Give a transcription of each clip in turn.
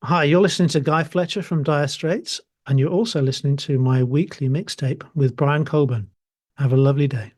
Hi, you're listening to Guy Fletcher from Dire Straits, and you're also listening to my weekly mixtape with Brian Colburn. Have a lovely day.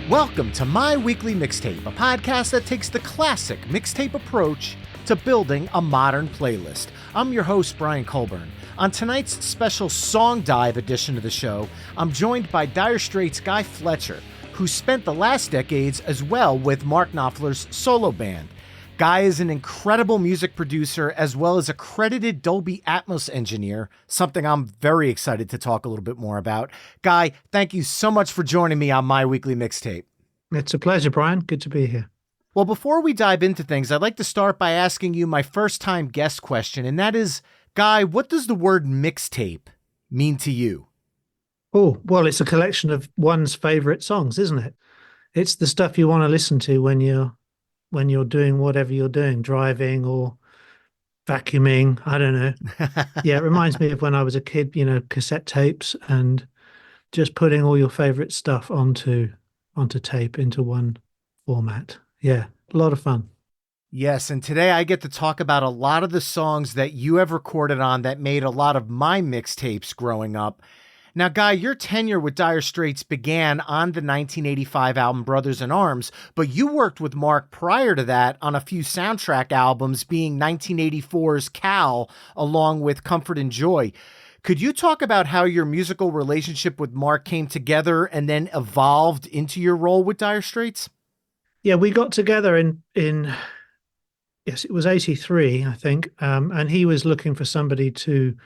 Welcome to my weekly mixtape, a podcast that takes the classic mixtape approach to building a modern playlist. I'm your host, Brian Colburn. On tonight's special Song Dive edition of the show, I'm joined by Dire Straits' Guy Fletcher, who spent the last decades as well with Mark Knopfler's solo band. Guy is an incredible music producer as well as a credited Dolby ATMOS engineer, something I'm very excited to talk a little bit more about. Guy, thank you so much for joining me on my weekly mixtape. It's a pleasure, Brian. Good to be here. Well, before we dive into things, I'd like to start by asking you my first-time guest question, and that is, Guy, what does the word mixtape mean to you? Oh, well, it's a collection of one's favorite songs, isn't it? It's the stuff you want to listen to when you're doing whatever you're doing, driving or vacuuming. I don't know. Yeah, it reminds me of when I was a kid, cassette tapes and just putting all your favorite stuff onto tape into one format. Yeah, a lot of fun. Yes, and today I get to talk about a lot of the songs that you have recorded on that made a lot of my mixtapes growing up. Now, Guy, your tenure with Dire Straits began on the 1985 album Brothers in Arms, but you worked with Mark prior to that on a few soundtrack albums, being 1984's Cal, along with Comfort and Joy. Could you talk about how your musical relationship with Mark came together and then evolved into your role with Dire Straits? Yeah, we got together in yes, it was 83, I think, and he was looking for somebody to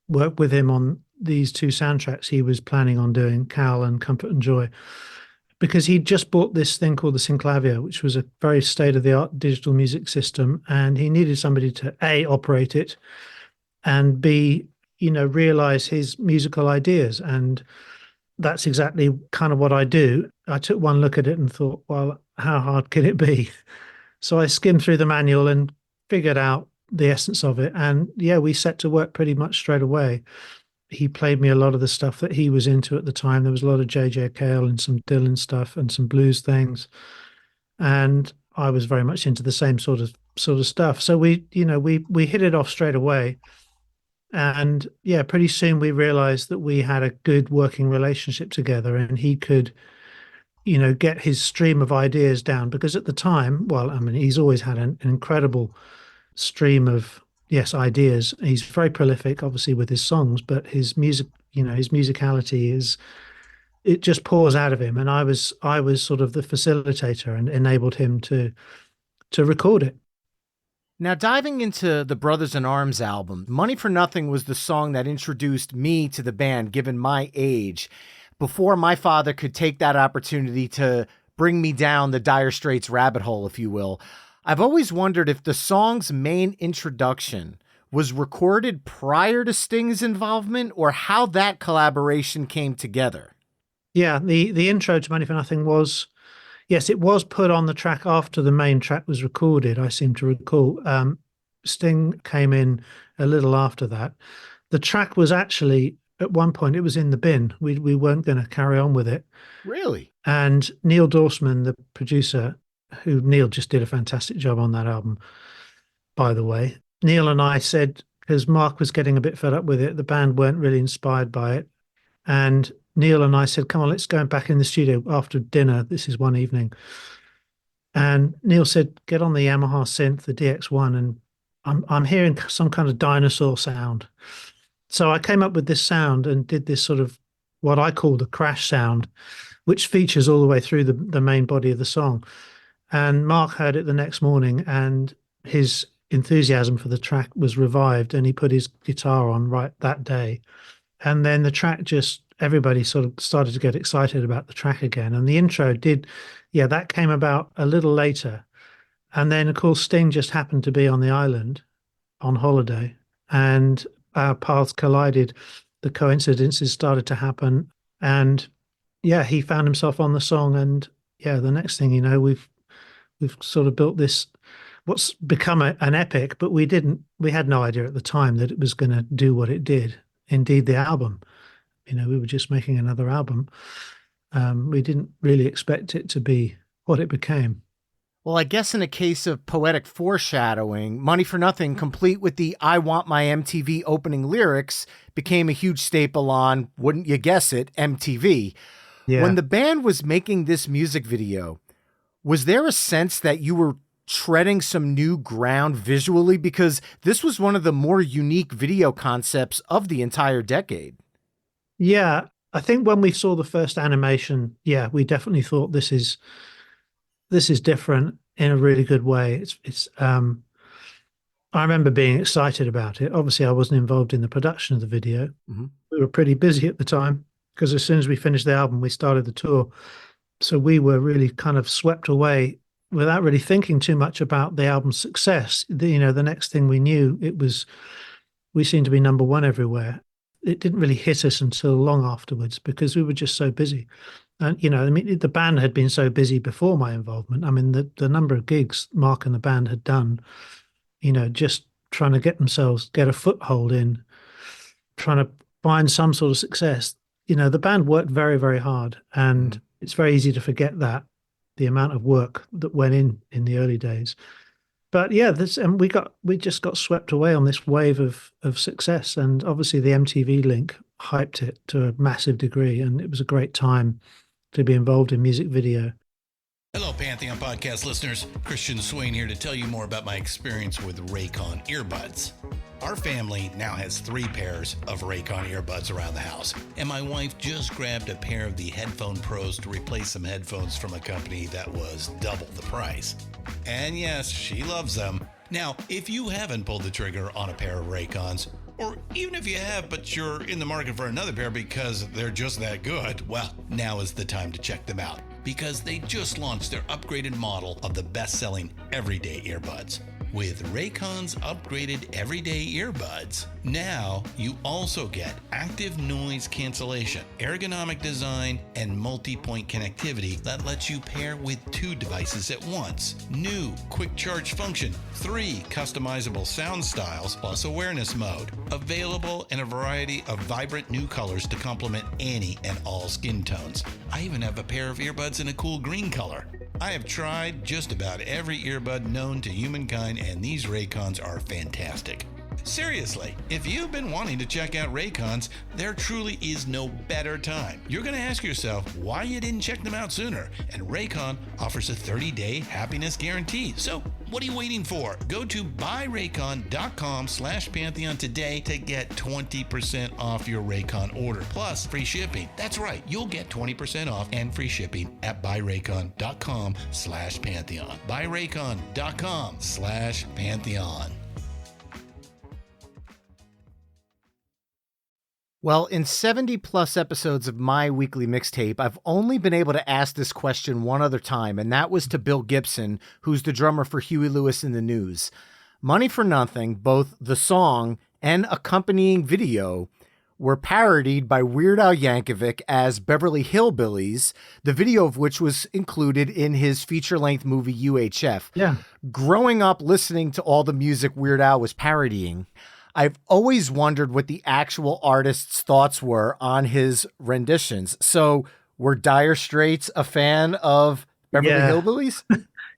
work with him on these two soundtracks he was planning on doing, Cal and Comfort and Joy, because he'd just bought this thing called the Synclavier, which was a very state-of-the-art digital music system, and he needed somebody to A, operate it, and B, realize his musical ideas. And that's exactly kind of what I do. I took one look at it and thought, well, how hard can it be? So I skimmed through the manual and figured out the essence of it. And yeah, we set to work pretty much straight away. He played me a lot of the stuff that he was into at the time. There was a lot of J.J. Cale and some Dylan stuff and some blues things. And I was very much into the same sort of stuff. So we hit it off straight away. And yeah, pretty soon we realized that we had a good working relationship together, and he could get his stream of ideas down, because at the time, well, I mean, he's always had an incredible stream of, yes, ideas. He's very prolific, obviously, with his songs, but his music, his musicality it just pours out of him. And I was sort of the facilitator and enabled him to record it. Now, diving into the Brothers in Arms album, Money for Nothing was the song that introduced me to the band, given my age, before my father could take that opportunity to bring me down the Dire Straits rabbit hole, if you will. I've always wondered if the song's main introduction was recorded prior to Sting's involvement, or how that collaboration came together. Yeah, the intro to Money for Nothing was, yes, it was put on the track after the main track was recorded, I seem to recall. Sting came in a little after that. The track was actually, at one point, it was in the bin. We weren't going to carry on with it. Really? And Neil Dorsman, the producer, who Neil just did a fantastic job on that album, by the way. Neil and I said, because Mark was getting a bit fed up with it, the band weren't really inspired by it. And Neil and I said, come on, let's go back in the studio after dinner. This is one evening. And Neil said, get on the Yamaha synth, the DX1, and I'm hearing some kind of dinosaur sound. So I came up with this sound and did this sort of what I call the crash sound, which features all the way through the main body of the song. And Mark heard it the next morning, and his enthusiasm for the track was revived, and he put his guitar on right that day. And then the track everybody sort of started to get excited about the track again. And the intro that came about a little later. And then, of course, Sting just happened to be on the island on holiday, and our paths collided. The coincidences started to happen. And yeah, he found himself on the song. And yeah, the next thing you know, we've sort of built this, what's become an epic, but we had no idea at the time that it was going to do what it did. Indeed, the album. We were just making another album. We didn't really expect it to be what it became. Well, I guess in a case of poetic foreshadowing, Money for Nothing, complete with the I Want My MTV opening lyrics, became a huge staple on, wouldn't you guess it, MTV. Yeah. When the band was making this music video, was there a sense that you were treading some new ground visually? Because this was one of the more unique video concepts of the entire decade. Yeah. I think when we saw the first animation, yeah, we definitely thought this is different in a really good way. I remember being excited about it. Obviously, I wasn't involved in the production of the video. Mm-hmm. We were pretty busy at the time because as soon as we finished the album, we started the tour. So we were really kind of swept away without really thinking too much about the album's success. The next thing we knew, we seemed to be number one everywhere. It didn't really hit us until long afterwards because we were just so busy. And, the band had been so busy before my involvement. I mean, the number of gigs Mark and the band had done, just trying to get a foothold in, trying to find some sort of success. The band worked very, very hard. And it's very easy to forget that, the amount of work that went in the early days. But yeah, we just got swept away on this wave of success. And obviously the MTV link hyped it to a massive degree. And it was a great time to be involved in music video. Hello, Pantheon podcast listeners. Christian Swain here to tell you more about my experience with Raycon earbuds. Our family now has 3 pairs of Raycon earbuds around the house, and my wife just grabbed a pair of the Headphone Pros to replace some headphones from a company that was double the price. And yes, she loves them. Now, if you haven't pulled the trigger on a pair of Raycons, or even if you have, but you're in the market for another pair because they're just that good, well, now is the time to check them out because they just launched their upgraded model of the best-selling everyday earbuds. With Raycon's upgraded everyday earbuds, now you also get active noise cancellation, ergonomic design, and multi-point connectivity that lets you pair with 2 devices at once. New quick charge function, 3 customizable sound styles, plus awareness mode. Available in a variety of vibrant new colors to complement any and all skin tones. I even have a pair of earbuds in a cool green color. I have tried just about every earbud known to humankind, and these Raycons are fantastic. Seriously, if you've been wanting to check out Raycons, there truly is no better time. You're going to ask yourself why you didn't check them out sooner, and Raycon offers a 30-day happiness guarantee. So what are you waiting for? Go to buyraycon.com/Pantheon today to get 20% off your Raycon order, plus free shipping. That's right, you'll get 20% off and free shipping at buyraycon.com/Pantheon. buyraycon.com/Pantheon. Well, in 70 plus episodes of my weekly mixtape, I've only been able to ask this question one other time, and that was to Bill Gibson, who's the drummer for Huey Lewis and the News. Money for Nothing, both the song and accompanying video, were parodied by Weird Al Yankovic as Beverly Hillbillies, the video of which was included in his feature-length movie UHF. Yeah. Growing up listening to all the music Weird Al was parodying, I've always wondered what the actual artist's thoughts were on his renditions. So were Dire Straits a fan of Beverly Hillbillies?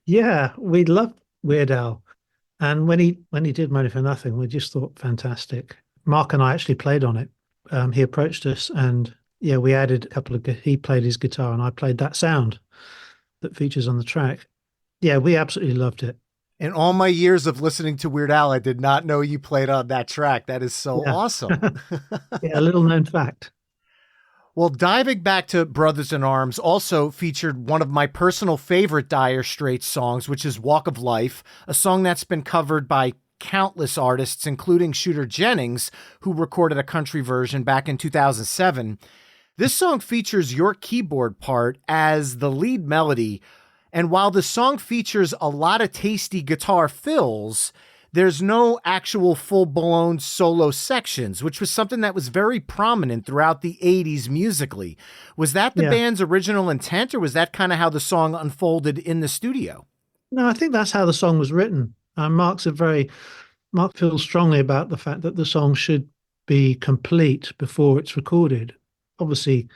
Yeah, we loved Weird Al. And when he did Money for Nothing, we just thought fantastic. Mark and I actually played on it. He approached us and yeah, we added a couple of, he played his guitar and I played that sound that features on the track. Yeah, we absolutely loved it. In all my years of listening to Weird Al, I did not know you played on that track. That is so awesome. Yeah, a little known fact. Well, diving back to Brothers in Arms also featured one of my personal favorite Dire Straits songs, which is Walk of Life, a song that's been covered by countless artists, including Shooter Jennings, who recorded a country version back in 2007. This song features your keyboard part as the lead melody. And while the song features a lot of tasty guitar fills, there's no actual full-blown solo sections, which was something that was very prominent throughout the 80s musically. Was that the band's original intent, or was that kind of how the song unfolded in the studio? No, I think that's how the song was written. Mark feels strongly about the fact that the song should be complete before it's recorded. obviously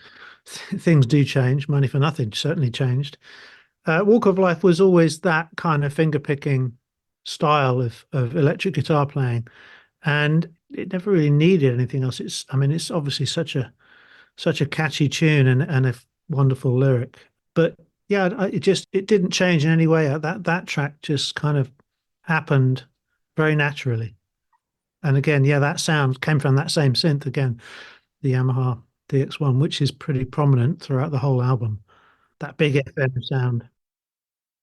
things do change. Money for Nothing certainly changed. Walk of Life was always that kind of finger picking style of electric guitar playing, and it never really needed anything else. I mean, it's obviously such a catchy tune and a wonderful lyric. But yeah, it didn't change in any way. That track just kind of happened very naturally. And again, yeah, that sound came from that same synth again, the Yamaha DX1, which is pretty prominent throughout the whole album. That big FM sound.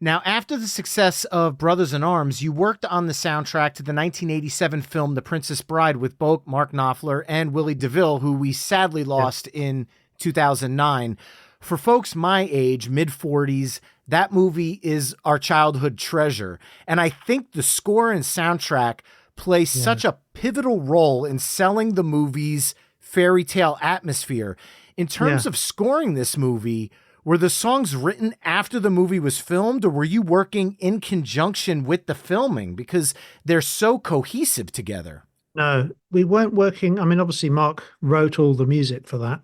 Now, after the success of Brothers in Arms, you worked on the soundtrack to the 1987 film The Princess Bride with both Mark Knopfler and Willie DeVille, who we sadly lost in 2009. For folks my age, mid-40s, that movie is our childhood treasure. And I think the score and soundtrack play such a pivotal role in selling the movie's fairy tale atmosphere. In terms of scoring this movie, were the songs written after the movie was filmed, or were you working in conjunction with the filming? Because they're so cohesive together. No, we weren't working. I mean, obviously, Mark wrote all the music for that.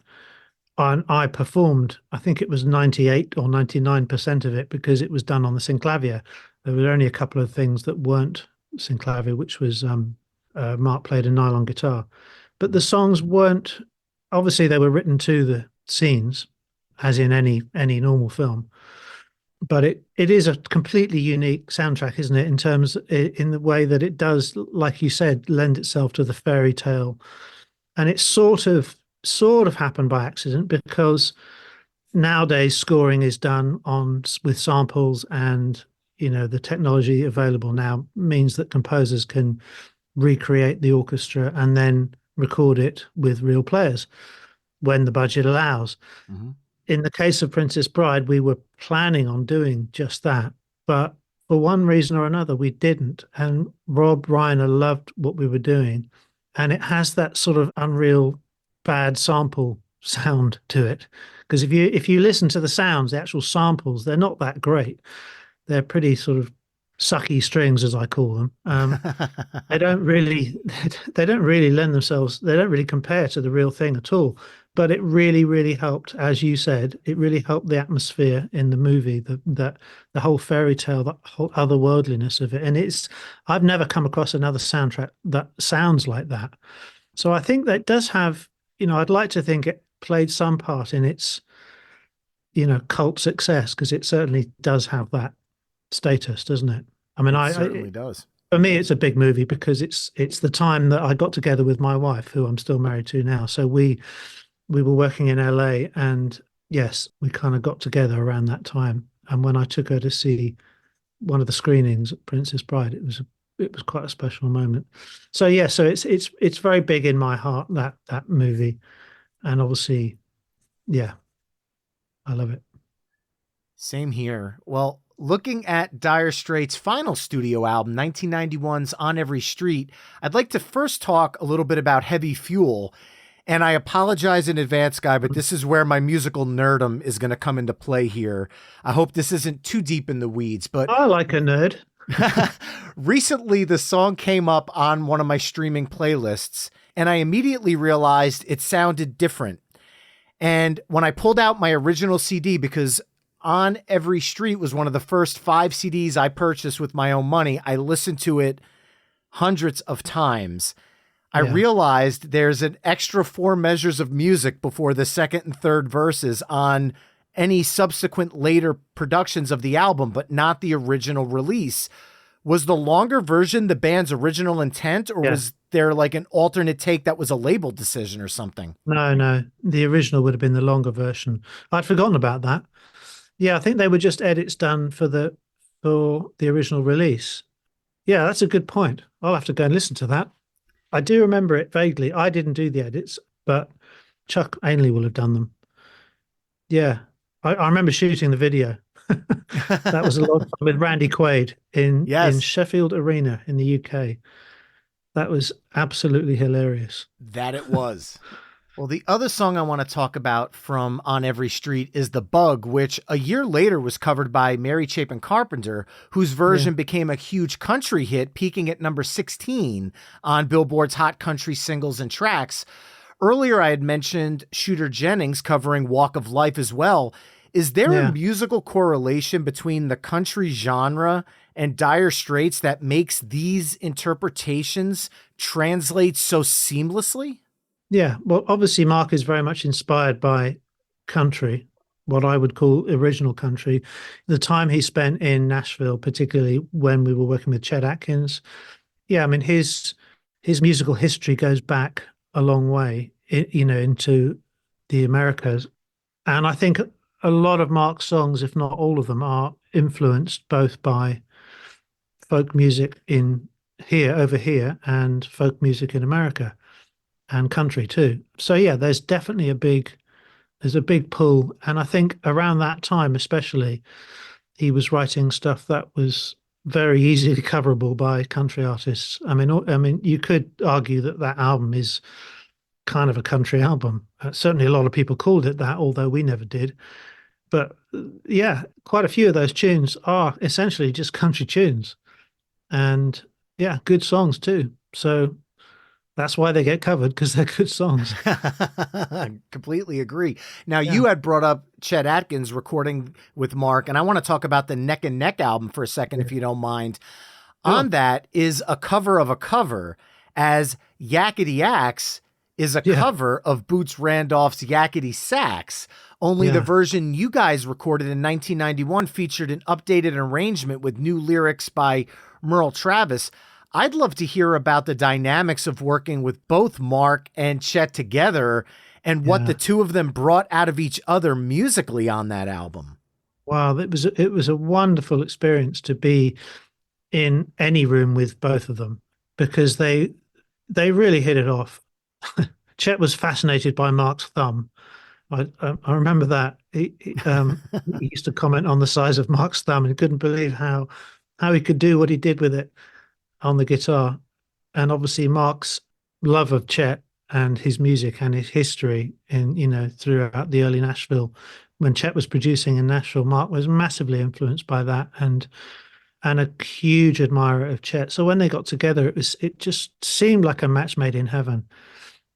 And I performed, I think it was 98 or 99% of it, because it was done on the synclavier. There were only a couple of things that weren't synclavier, which was Mark played a nylon guitar. But the songs weren't, obviously, they were written to the scenes, as in any normal film. But it is a completely unique soundtrack, isn't it? In the way that it does, like you said, lend itself to the fairy tale. And it sort of happened by accident, because nowadays scoring is done with samples, and the technology available now means that composers can recreate the orchestra and then record it with real players when the budget allows. Mm-hmm. In the case of Princess Bride, we were planning on doing just that, but for one reason or another, we didn't. And Rob Reiner loved what we were doing, and it has that sort of unreal bad sample sound to it. Because if you listen to the sounds, the actual samples, they're not that great. They're pretty sort of sucky strings, as I call them. They don't really lend themselves. They don't really compare to the real thing at all. But it really, really helped, as you said. It really helped the atmosphere in the movie, the whole fairy tale, the whole otherworldliness of it. And I've never come across another soundtrack that sounds like that. So I think that does have, I'd like to think it played some part in its, cult success, because it certainly does have that status, doesn't it? I mean, it certainly does. For me, it's a big movie because it's the time that I got together with my wife, who I'm still married to now. So we were working in LA, and yes, we kind of got together around that time. And when I took her to see one of the screenings at Princess Bride, it was quite a special moment. So yeah, so it's very big in my heart, that movie, and obviously, yeah, I love it. Same here. Well, looking at Dire Straits' final studio album, 1991's On Every Street, I'd like to first talk a little bit about Heavy Fuel. And I apologize in advance, Guy, but this is where my musical nerdum is going to come into play here. I hope this isn't too deep in the weeds, but I like a nerd. Recently, the song came up on one of my streaming playlists, and I immediately realized it sounded different. And when I pulled out my original CD, because On Every Street was one of the first 5 CDs I purchased with my own money, I listened to it hundreds of times. I realized there's an extra 4 measures of music before the second and third verses on any subsequent later productions of the album, but not the original release. Was the longer version the band's original intent, or was there like an alternate take that was a label decision or something? No. The original would have been the longer version. I'd forgotten about that. Yeah, I think they were just edits done for the original release. Yeah, that's a good point. I'll have to go and listen to that. I do remember it vaguely. I didn't do the edits, but Chuck Ainley will have done them. Yeah, I remember shooting the video. That was a lot of fun with Randy Quaid in Sheffield Arena in the UK. That was absolutely hilarious. That it was. Well, the other song I want to talk about from On Every Street is The Bug, which a year later was covered by Mary Chapin Carpenter, whose version became a huge country hit, peaking at number 16 on Billboard's Hot Country Singles and Tracks. Earlier, I had mentioned Shooter Jennings covering Walk of Life as well. Is there a Yeah. musical correlation between the country genre and Dire Straits that makes these interpretations translate so seamlessly? Yeah. Well, obviously, Mark is very much inspired by country, what I would call original country. The time he spent in Nashville, particularly when we were working with Chet Atkins. Yeah, I mean, his musical history goes back a long way, into the Americas. And I think a lot of Mark's songs, if not all of them, are influenced both by folk music in here, over here, and folk music in America and country too. So yeah, there's a big pull. And I think around that time, especially, he was writing stuff that was very easily coverable by country artists. I mean, you could argue that that album is kind of a country album. Certainly, a lot of people called it that, although we never did. But yeah, quite a few of those tunes are essentially just country tunes, and yeah, good songs too. So that's why they get covered, because they're good songs. Completely agree. Now, Yeah. you had brought up Chet Atkins recording with Mark, and I want to talk about the Neck and Neck album for a second, if you don't mind. On that is a cover of a cover, as Yakety Axe is a cover of Boots Randolph's Yakety Sax. Only the version you guys recorded in 1991 featured an updated arrangement with new lyrics by Merle Travis. I'd love to hear about the dynamics of working with both Mark and Chet together and what the two of them brought out of each other musically on that album. Wow, it was a wonderful experience to be in any room with both of them, because they really hit it off. Chet was fascinated by Mark's thumb. I remember that he used to comment on the size of Mark's thumb and couldn't believe how he could do what he did with it on the guitar. And obviously Mark's love of Chet and his music and his history throughout the early Nashville. When Chet was producing in Nashville, Mark was massively influenced by that and a huge admirer of Chet. So when they got together, it just seemed like a match made in heaven.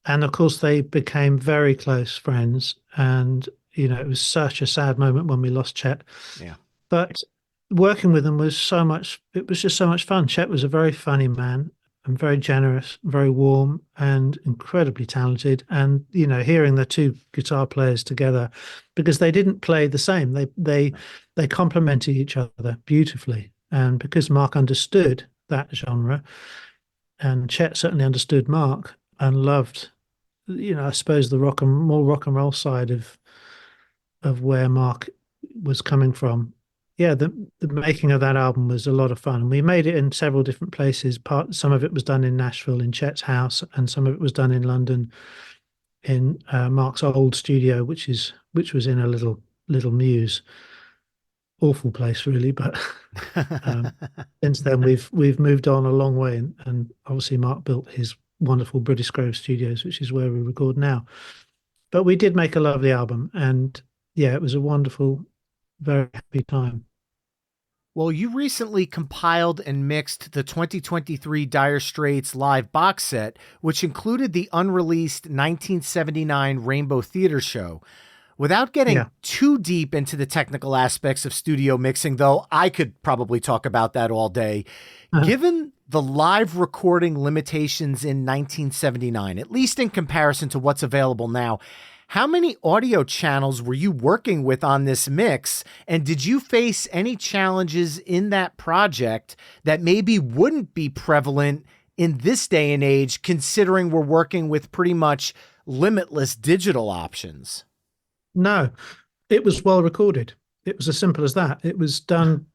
And of course, they became very close friends. And it was such a sad moment when we lost Chet. Yeah. But working with him was it was just so much fun. Chet was a very funny man and very generous, very warm, and incredibly talented. And, hearing the two guitar players together, because they didn't play the same, they complemented each other beautifully. And because Mark understood that genre, and Chet certainly understood Mark and loved, I suppose, the more rock and roll side of where Mark was coming from. Yeah, the making of that album was a lot of fun, and we made it in several different places. Some of it was done in Nashville in Chet's house, and some of it was done in London in Mark's old studio, which was in a little mews. Awful place, really, but since then we've moved on a long way, and obviously Mark built his wonderful British Grove Studios, which is where we record now. But we did make a lovely album, and yeah, it was a wonderful, very happy time. Well, you recently compiled and mixed the 2023 Dire Straits live box set, which included the unreleased 1979 Rainbow Theater show. Without getting too deep into the technical aspects of studio mixing, though I could probably talk about that all day, given the live recording limitations in 1979, at least in comparison to what's available now, how many audio channels were you working with on this mix? And did you face any challenges in that project that maybe wouldn't be prevalent in this day and age, considering we're working with pretty much limitless digital options? No, it was well recorded. It was as simple as that. It was done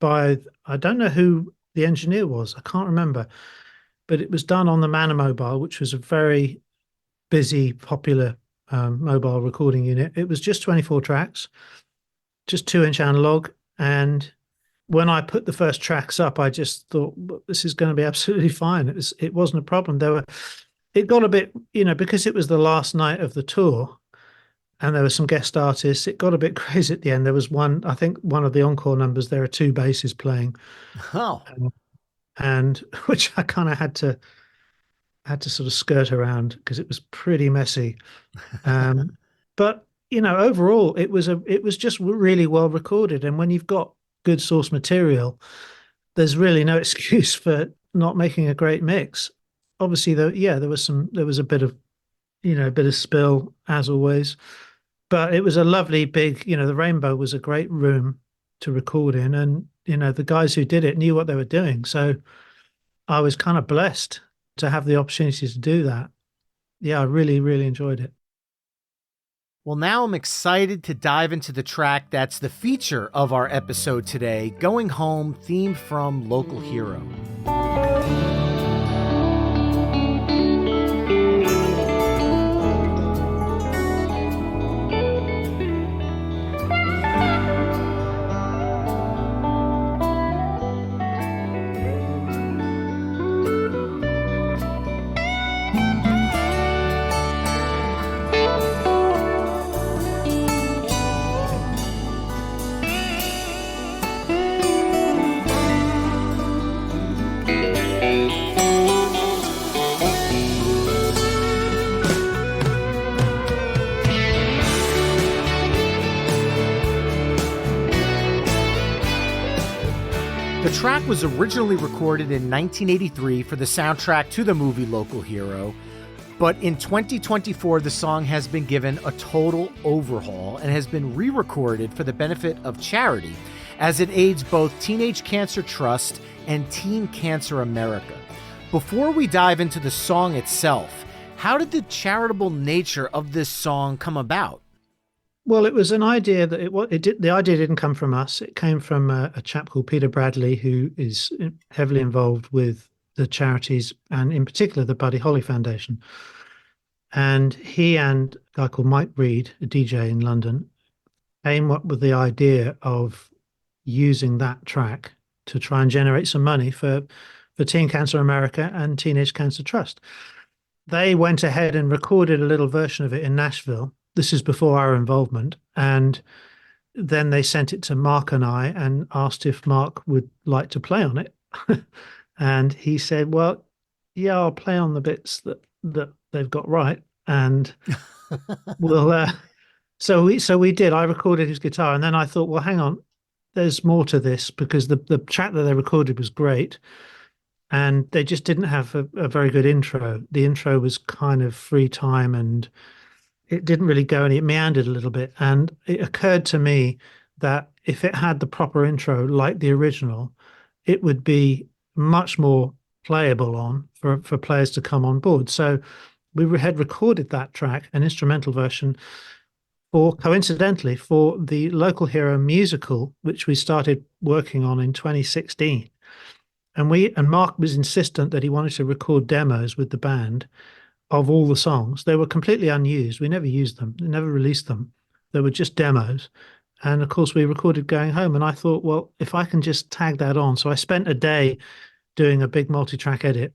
by, I don't know who the engineer was. I can't remember, but it was done on the Manor Mobile, which was a very busy, popular mobile recording unit. It was just 24 tracks, just 2-inch analog. And when I put the first tracks up, I just thought, well, this is going to be absolutely fine. It wasn't a problem. It got a bit, because it was the last night of the tour and there were some guest artists, it got a bit crazy at the end. There was I think one of the encore numbers, there are two basses playing. Oh. And which I kind of had to had to sort of skirt around because it was pretty messy. But overall, it was just really well recorded. And when you've got good source material, there's really no excuse for not making a great mix. Obviously, though, yeah, there was a bit of a bit of spill as always, but it was a lovely big. The Rainbow was a great room to record in, and the guys who did it knew what they were doing. So I was kind of blessed to have the opportunity to do that. Yeah, I really, really enjoyed it. Well, now I'm excited to dive into the track that's the feature of our episode today, Going Home, theme from Local Hero. The track was originally recorded in 1983 for the soundtrack to the movie Local Hero, but in 2024 the song has been given a total overhaul and has been re-recorded for the benefit of charity as it aids both Teenage Cancer Trust and Teen Cancer America. Before we dive into the song itself, how did the charitable nature of this song come about? Well, it was an idea that the idea didn't come from us. It came from a chap called Peter Bradley, who is heavily involved with the charities and in particular the Buddy Holly Foundation. And he and a guy called Mike Reed, a DJ in London, came up with the idea of using that track to try and generate some money for Teen Cancer America and Teenage Cancer Trust. They went ahead and recorded a little version of it in Nashville. This is before our involvement. And then they sent it to Mark and I and asked if Mark would like to play on it. And he said, well, yeah, I'll play on the bits that they've got right. And we'll, so we did. I recorded his guitar and then I thought, well, hang on, there's more to this because the track that they recorded was great. And they just didn't have a very good intro. The intro was kind of free time and it didn't really go it meandered a little bit. And it occurred to me that if it had the proper intro like the original, it would be much more playable on for players to come on board. So we had recorded that track, an instrumental version, coincidentally for the Local Hero musical, which we started working on in 2016. And Mark was insistent that he wanted to record demos with the band of all the songs. They were completely unused. We never used them. We never released them. They were just demos. And of course, we recorded Going Home. And I thought, well, if I can just tag that on. So I spent a day doing a big multi-track edit,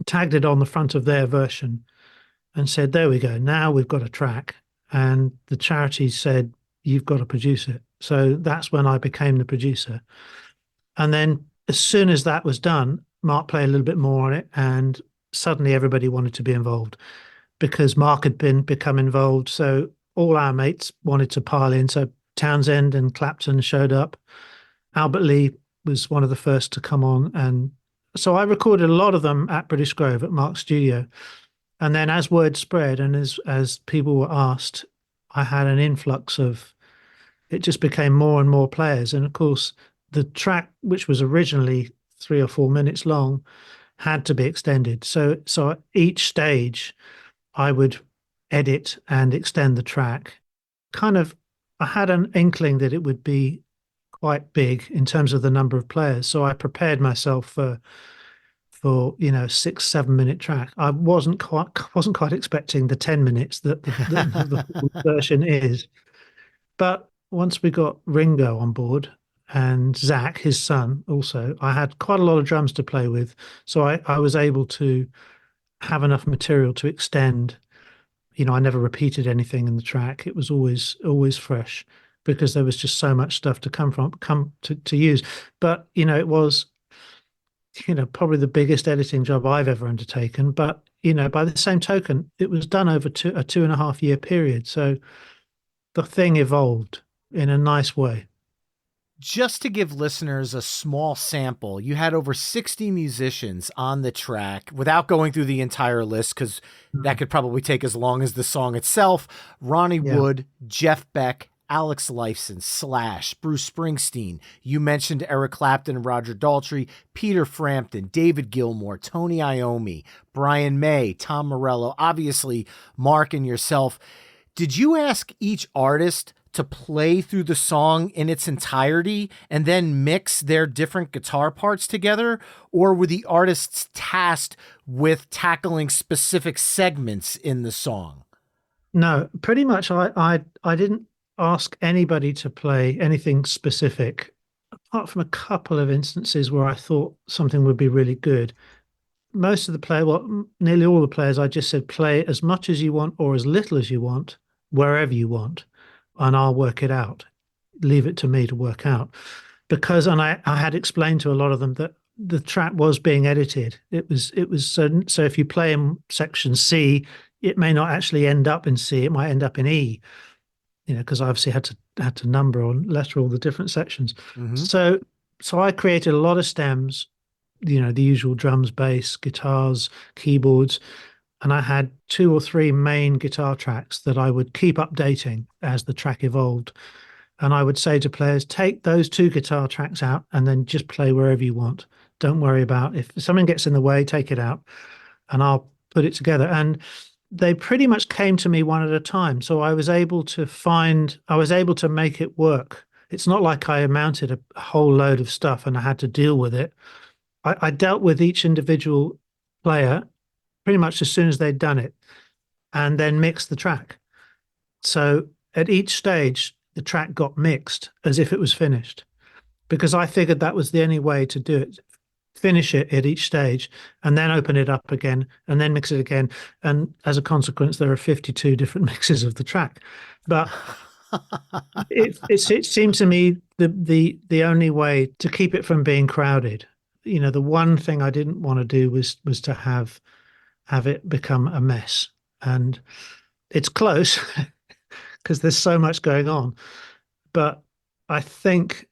tagged it on the front of their version and said, there we go. Now we've got a track. And the charity said, you've got to produce it. So that's when I became the producer. And then as soon as that was done, Mark played a little bit more on it and suddenly everybody wanted to be involved because Mark had become involved. So all our mates wanted to pile in. So Townsend and Clapton showed up. Albert Lee was one of the first to come on. And so I recorded a lot of them at British Grove at Mark's studio. And then as word spread and as people were asked, I had an influx of, it just became more and more players. And of course, the track, which was originally 3 or 4 minutes long, had to be extended. So each stage, I would edit and extend the track. I had an inkling that it would be quite big in terms of the number of players. So I prepared myself for 6-7 minute track. I wasn't quite expecting the 10 minutes that the version is. But once we got Ringo on board and Zach, his son, also, I had quite a lot of drums to play with. So I was able to have enough material to extend. I never repeated anything in the track. It was always fresh because there was just so much stuff to come to use. But, it was, probably the biggest editing job I've ever undertaken. But by the same token, it was done over a 2.5 year period. So the thing evolved in a nice way. Just to give listeners a small sample, you had over 60 musicians on the track without going through the entire list, because that could probably take as long as the song itself. Ronnie Yeah. Wood, Jeff Beck, Alex Lifeson, Slash, Bruce Springsteen. You mentioned Eric Clapton and Roger Daltrey, Peter Frampton, David Gilmour, Tony Iommi, Brian May, Tom Morello, obviously Mark and yourself. Did you ask each artist to play through the song in its entirety and then mix their different guitar parts together? Or were the artists tasked with tackling specific segments in the song? No, pretty much I didn't ask anybody to play anything specific, apart from a couple of instances where I thought something would be really good. Most of the players, well, nearly all the players, I just said play as much as you want or as little as you want, wherever you want, and I'll work it out. Leave it to me to work out. And I had explained to a lot of them that the track was being edited. It was so if you play in section C, it may not actually end up in C, it might end up in E, because I obviously had to number or letter all the different sections. Mm-hmm. So I created a lot of stems, the usual drums, bass, guitars, keyboards, and I had 2 or 3 main guitar tracks that I would keep updating as the track evolved. And I would say to players, take those 2 guitar tracks out and then just play wherever you want. Don't worry about if something gets in the way, take it out and I'll put it together. And they pretty much came to me one at a time. So I was able to make it work. It's not like I mounted a whole load of stuff and I had to deal with it. I dealt with each individual player pretty much as soon as they'd done it, and then mixed the track. So at each stage, the track got mixed as if it was finished, because I figured that was the only way to do it. Finish it at each stage and then open it up again and then mix it again. And as a consequence, there are 52 different mixes of the track. But it seemed to me the only way to keep it from being crowded. The one thing I didn't want to do was to have it become a mess. And it's close because there's so much going on. But I think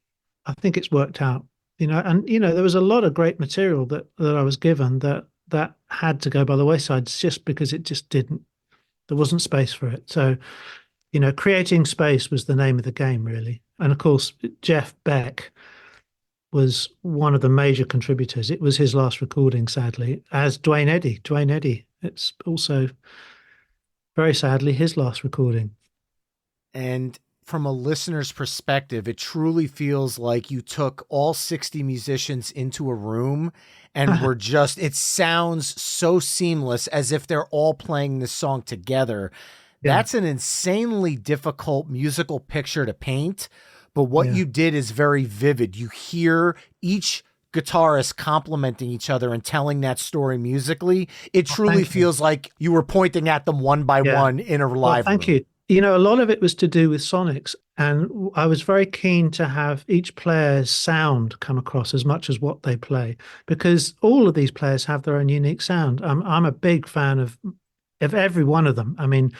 it's worked out. There was a lot of great material that I was given that had to go by the wayside just because there wasn't space for it. So, creating space was the name of the game, really. And of course, Jeff Beck was one of the major contributors. It was his last recording, sadly, as Duane Eddy. It's also, very sadly, his last recording. And from a listener's perspective, it truly feels like you took all 60 musicians into a room and it sounds so seamless, as if they're all playing this song together. Yeah. That's an insanely difficult musical picture to paint, but what you did is very vivid. You hear each guitarists complementing each other and telling that story musically. It truly feels like you were pointing at them one by one in a live room. Thank you. A lot of it was to do with sonics, and I was very keen to have each player's sound come across as much as what they play, because all of these players have their own unique sound. I'm a big fan of every one of them. I mean,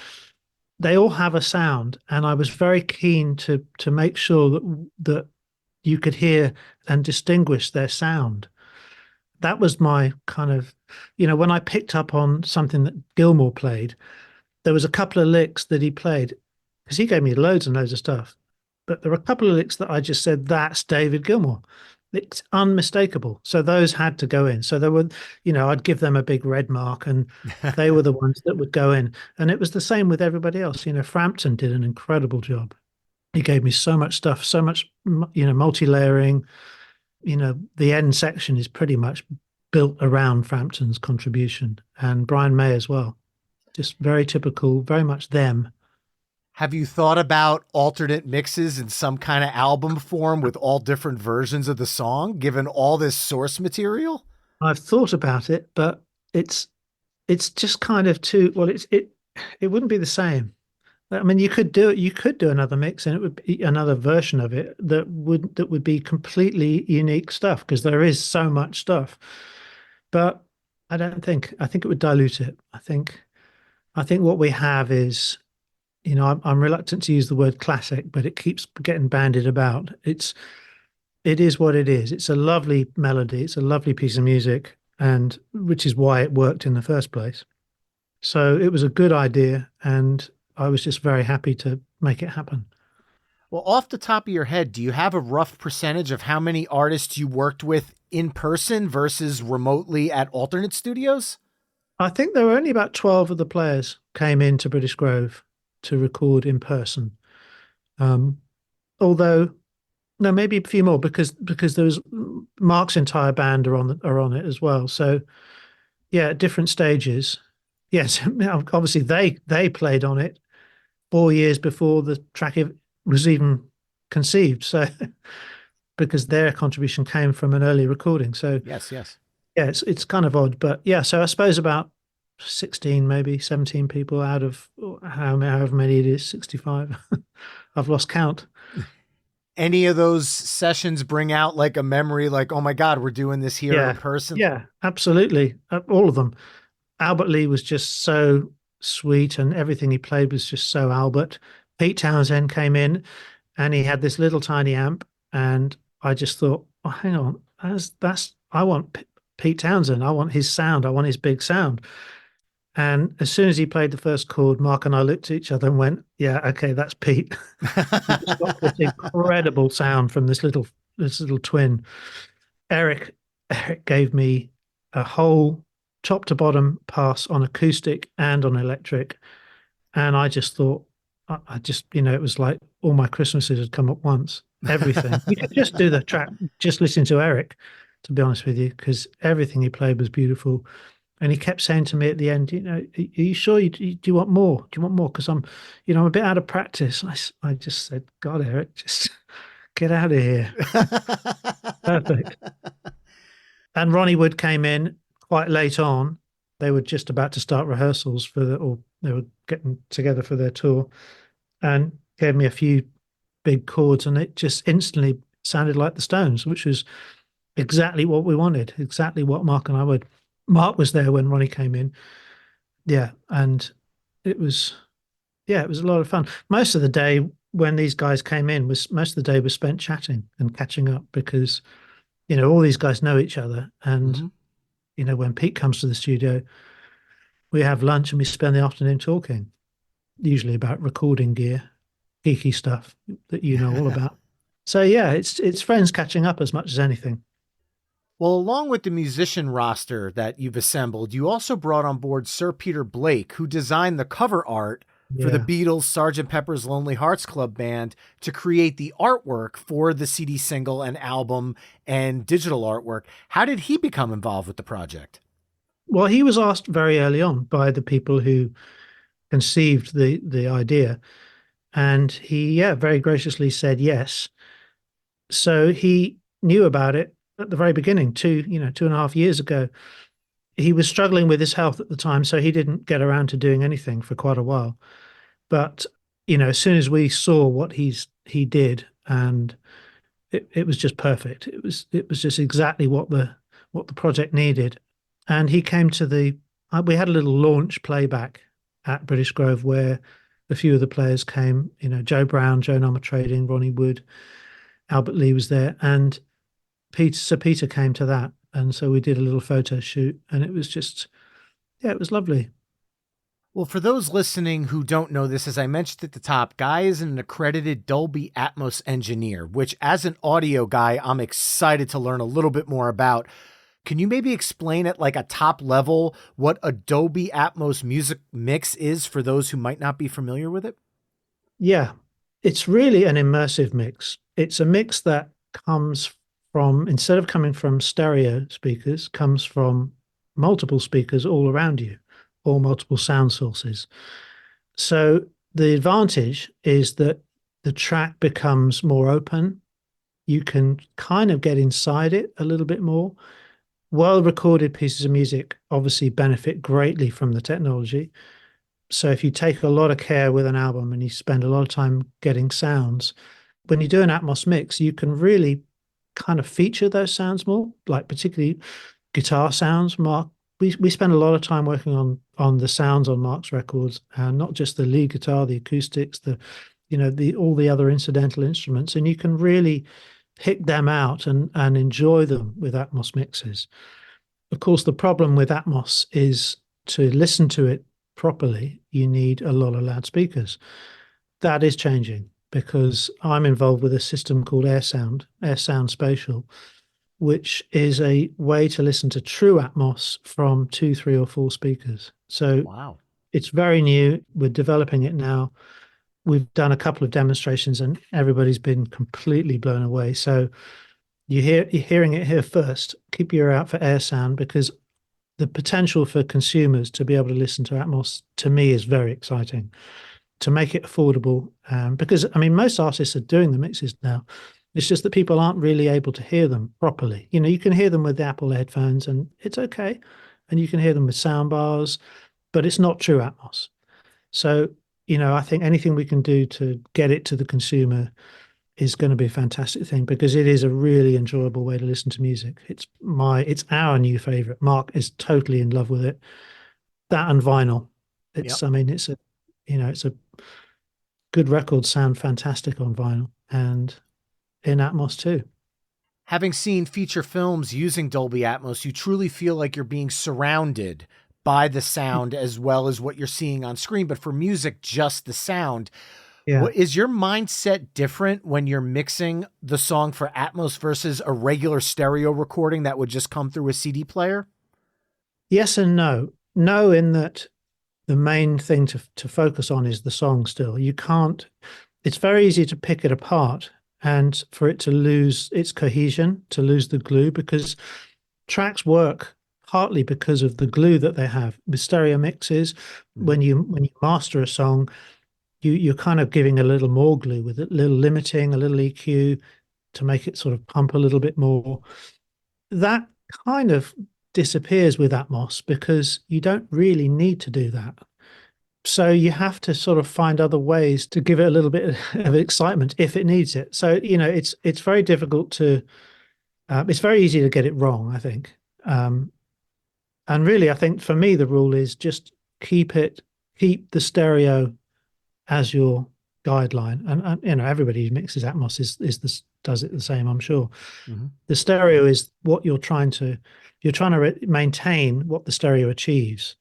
they all have a sound, and I was very keen to make sure that you could hear and distinguish their sound. That was my kind of, when I picked up on something that Gilmour played, there was a couple of licks that he played, because he gave me loads and loads of stuff. But there were a couple of licks that I just said, that's David Gilmour. It's unmistakable. So those had to go in. So there were, I'd give them a big red mark, and they were the ones that would go in. And it was the same with everybody else. Frampton did an incredible job. He gave me so much stuff, so much, multi-layering. The end section is pretty much built around Frampton's contribution, and Brian May as well. Just very typical, very much them. Have you thought about alternate mixes in some kind of album form with all different versions of the song, given all this source material? I've thought about it, but it's just kind of too, well, it wouldn't be the same. I mean, you could do another mix, and it would be another version of it that would be completely unique stuff, because there is so much stuff. But I think it would dilute it. I think what we have is, I'm reluctant to use the word classic, but it keeps getting bandied about. It is what it is. It's a lovely melody. It's a lovely piece of music, and which is why it worked in the first place. So it was a good idea, and I was just very happy to make it happen. Well, off the top of your head, do you have a rough percentage of how many artists you worked with in person versus remotely at alternate studios? I think there were only about 12 of the players came into British Grove to record in person. Um, although no, maybe a few more because there was Mark's entire band are on it as well. So yeah, at different stages. Yes, obviously they played on it 4 years before the track was even conceived. So because their contribution came from an early recording. So Yes, yes. yeah, it's kind of odd, but yeah. So I suppose about 16, maybe 17 people out of however many it is, 65. I've lost count. Any of those sessions bring out like a memory, like, oh my God, we're doing this here in Yeah, person? yeah, absolutely. All of them. Albert Lee was just so sweet, and everything he played was just so Albert. Pete Townsend came in, and he had this little tiny amp, and I just thought, oh, hang on, I want Pete Townsend. I want his sound. I want his big sound. And as soon as he played the first chord, Mark and I looked at each other and went, "Yeah, okay, that's Pete." He just got this incredible sound from this little twin. Eric Eric gave me a whole top to bottom pass on acoustic and on electric, and I just thought, I just, it was like all my Christmases had come at once. Everything. You could just do the track, just listen to Eric, to be honest with you, because everything he played was beautiful. And he kept saying to me at the end, are you sure do you want more? Do you want more? Because I'm a bit out of practice. I just said, God, Eric, just get out of here. Perfect. And Ronnie Wood came in quite late on. They were just about to start rehearsals or they were getting together for their tour, and gave me a few big chords, and it just instantly sounded like the Stones, which was exactly what we wanted, exactly what Mark and I would. Mark was there when Ronnie came in. Yeah, and it was it was a lot of fun. Most of the day when these guys came in was most of the day was spent chatting and catching up because all these guys know each other, and Mhm. when Pete comes to the studio, we have lunch and we spend the afternoon talking, usually about recording gear, geeky stuff that you know all about. So yeah, it's friends catching up as much as anything. Well, along with the musician roster that you've assembled, you also brought on board Sir Peter Blake, who designed the cover art for the Yeah. Beatles' Sgt. Pepper's Lonely Hearts Club Band to create the artwork for the CD single and album and digital artwork. How did he become involved with the project? Well, he was asked very early on by the people who conceived the idea, and he very graciously said yes. So he knew about it at the very beginning, 2.5 years ago. He was struggling with his health at the time, so he didn't get around to doing anything for quite a while. But as soon as we saw what he did, and it was just perfect. It was just exactly what the project needed. And he came to we had a little launch playback at British Grove where a few of the players came. Joe Brown, Joan Armatrading, Ronnie Wood, Albert Lee was there, and Sir Peter came to that, and so we did a little photo shoot, and it was just, it was lovely. Well, for those listening who don't know this, as I mentioned at the top, Guy is an accredited Dolby ATMOS engineer, which as an audio guy, I'm excited to learn a little bit more about. Can you maybe explain at like a top level what a Dolby ATMOS music mix is for those who might not be familiar with it? Yeah, it's really an immersive mix. It's a mix that comes from, instead of coming from stereo speakers, comes from multiple speakers all around you, or multiple sound sources. So the advantage is that the track becomes more open. You can kind of get inside it a little bit more. Well recorded pieces of music obviously benefit greatly from the technology. So if you take a lot of care with an album and you spend a lot of time getting sounds, when you do an Atmos mix, you can really kind of feature those sounds more, like particularly guitar sounds. Mark we spend a lot of time working on the sounds on Mark's records, and not just the lead guitar, the acoustics, the the all the other incidental instruments, and you can really pick them out and enjoy them with Atmos mixes. Of course, the problem with Atmos is to listen to it properly, you need a lot of loudspeakers. That is changing because I'm involved with a system called Airsound Spatial, which is a way to listen to true Atmos from two, three, or four speakers. So Wow. it's very new. We're developing it now. We've done a couple of demonstrations and everybody's been completely blown away. So you're hearing it here first. Keep your ear out for Airsound because the potential for consumers to be able to listen to Atmos to me is very exciting. To make it affordable, because I mean most artists are doing the mixes now. It's just that people aren't really able to hear them properly. You can hear them with the Apple headphones and it's okay, and you can hear them with sound bars, but it's not true Atmos. So I think anything we can do to get it to the consumer is going to be a fantastic thing because it is a really enjoyable way to listen to music. It's our new favorite. Mark is totally in love with it. That and vinyl. It's Yep. I mean it's a good records sound fantastic on vinyl and in Atmos too. Having seen feature films using Dolby Atmos, you truly feel like you're being surrounded by the sound as well as what you're seeing on screen. But for music, just the sound. Yeah. What is your mindset different when you're mixing the song for Atmos versus a regular stereo recording that would just come through a CD player? Yes and no. No, in that the main thing to focus on is the song still. You can't, it's very easy to pick it apart and for it to lose its cohesion, to lose the glue, because tracks work partly because of the glue that they have. With stereo mixes, when you master a song, you're kind of giving a little more glue with it, a little limiting, a little EQ to make it sort of pump a little bit more. That kind of disappears with Atmos because you don't really need to do that. So you have to sort of find other ways to give it a little bit of excitement if it needs it. So it's very difficult to. It's very easy to get it wrong, I think. And really, I think for me the rule is just keep the stereo as your guideline. And everybody who mixes Atmos does it the same, I'm sure. Mm-hmm. The stereo is what you're trying to maintain what the stereo achieves,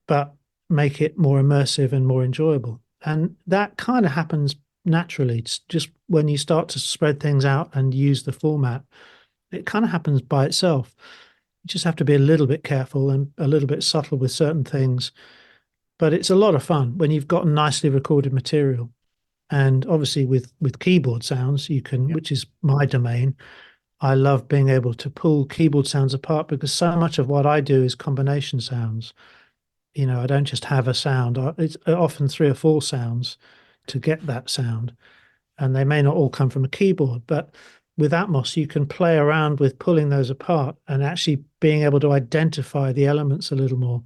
but make it more immersive and more enjoyable. And that kind of happens naturally. It's just when you start to spread things out and use the format, it kind of happens by itself. You just have to be a little bit careful and a little bit subtle with certain things. But it's a lot of fun when you've got nicely recorded material. And obviously with keyboard sounds, you can, which is my domain. I love being able to pull keyboard sounds apart because so much of what I do is combination sounds. I don't just have a sound. It's often three or four sounds to get that sound. And they may not all come from a keyboard, but with Atmos, you can play around with pulling those apart and actually being able to identify the elements a little more.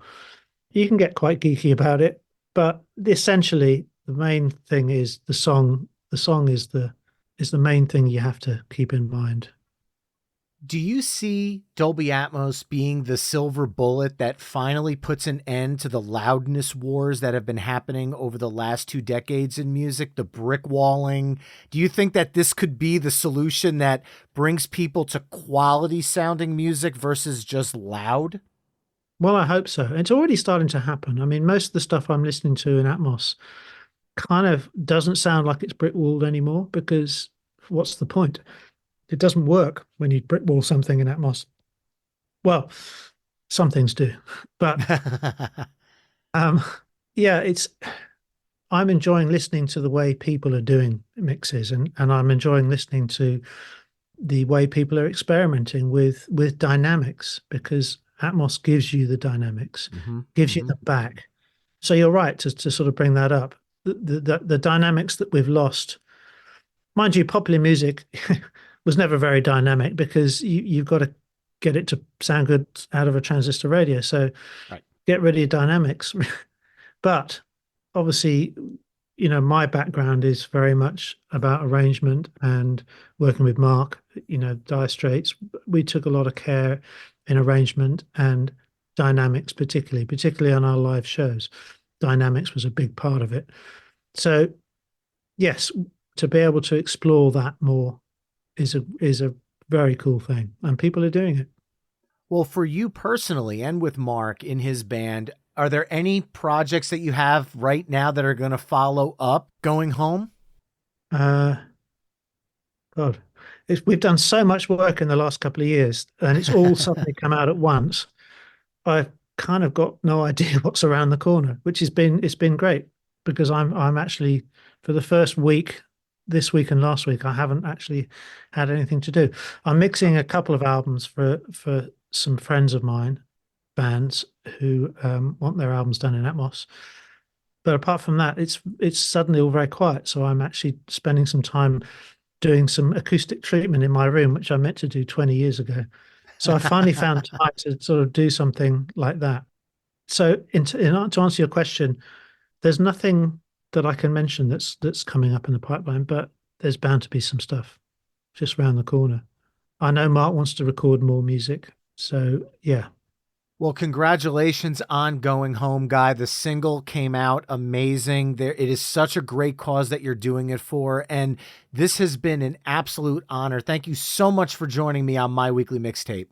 You can get quite geeky about it, but essentially the main thing is the song. The song is the main thing you have to keep in mind. Do you see Dolby Atmos being the silver bullet that finally puts an end to the loudness wars that have been happening over the last 2 decades in music, the brick walling? Do you think that this could be the solution that brings people to quality sounding music versus just loud? Well, I hope so. It's already starting to happen. I mean, most of the stuff I'm listening to in Atmos kind of doesn't sound like it's brick walled anymore because what's the point? It doesn't work when you brick wall something in Atmos. Well, some things do, but yeah, I'm enjoying listening to the way people are doing mixes, and I'm enjoying listening to the way people are experimenting with dynamics because Atmos gives you the dynamics, gives you the back. So you're right to sort of bring that up. The dynamics that we've lost, mind you, popular music was never very dynamic because you've got to get it to sound good out of a transistor radio. So get rid of your dynamics. But obviously, my background is very much about arrangement and working with Mark, Dire Straits. We took a lot of care in arrangement and dynamics, particularly on our live shows. Dynamics was a big part of it. So, yes, to be able to explore that more is a very cool thing, and people are doing it. Well, for you personally and with Mark in his band, are there any projects that you have right now that are going to follow up Going Home? God, we've done so much work in the last couple of years, and it's all suddenly come out at once. I've kind of got no idea what's around the corner, which it's been great, because I'm actually, for the first week, this week and last week, I haven't actually had anything to do. I'm mixing a couple of albums for some friends of mine, bands who want their albums done in Atmos. But apart from that, it's suddenly all very quiet. So I'm actually spending some time doing some acoustic treatment in my room, which I meant to do 20 years ago. So I finally found time to sort of do something like that. So to answer your question, there's nothing that I can mention that's coming up in the pipeline, but there's bound to be some stuff just around the corner. I know Mark wants to record more music. So, yeah. Well, congratulations on Going Home, Guy. The single came out amazing. It is such a great cause that you're doing it for, and this has been an absolute honor. Thank you so much for joining me on My Weekly Mixtape.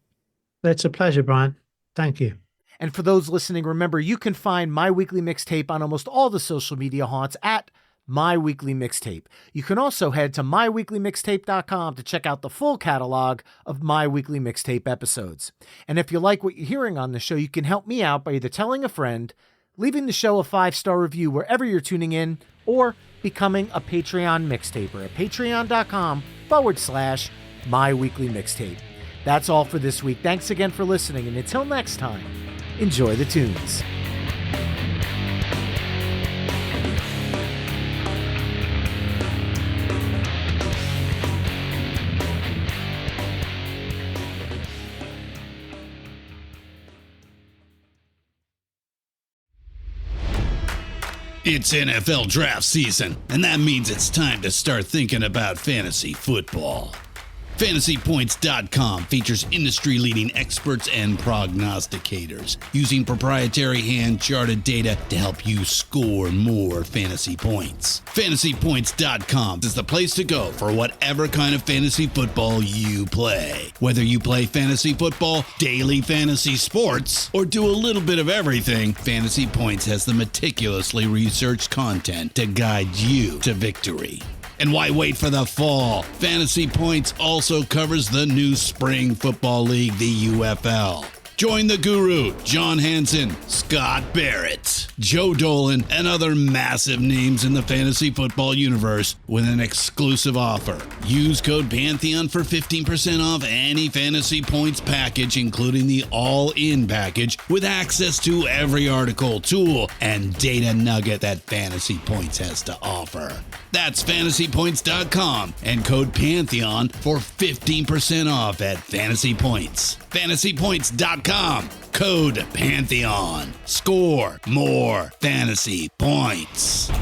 It's a pleasure, Brian. Thank you. And for those listening, remember, you can find My Weekly Mixtape on almost all the social media haunts at My Weekly Mixtape. You can also head to myweeklymixtape.com to check out the full catalog of My Weekly Mixtape episodes. And if you like what you're hearing on the show, you can help me out by either telling a friend, leaving the show a 5-star review wherever you're tuning in, or becoming a Patreon mixtaper at patreon.com/My Weekly Mixtape. That's all for this week. Thanks again for listening, and until next time, enjoy the tunes. It's NFL draft season, and that means it's time to start thinking about fantasy football. FantasyPoints.com features industry-leading experts and prognosticators using proprietary hand-charted data to help you score more fantasy points. FantasyPoints.com is the place to go for whatever kind of fantasy football you play. Whether you play fantasy football, daily fantasy sports, or do a little bit of everything, Fantasy Points has the meticulously researched content to guide you to victory. And why wait for the fall? Fantasy Points also covers the new spring football league, the UFL. Join the guru, John Hansen, Scott Barrett, Joe Dolan, and other massive names in the fantasy football universe with an exclusive offer. Use code Pantheon for 15% off any Fantasy Points package, including the all-in package, with access to every article, tool, and data nugget that Fantasy Points has to offer. That's FantasyPoints.com and code Pantheon for 15% off at Fantasy Points. FantasyPoints.com, code Pantheon. Score more fantasy points.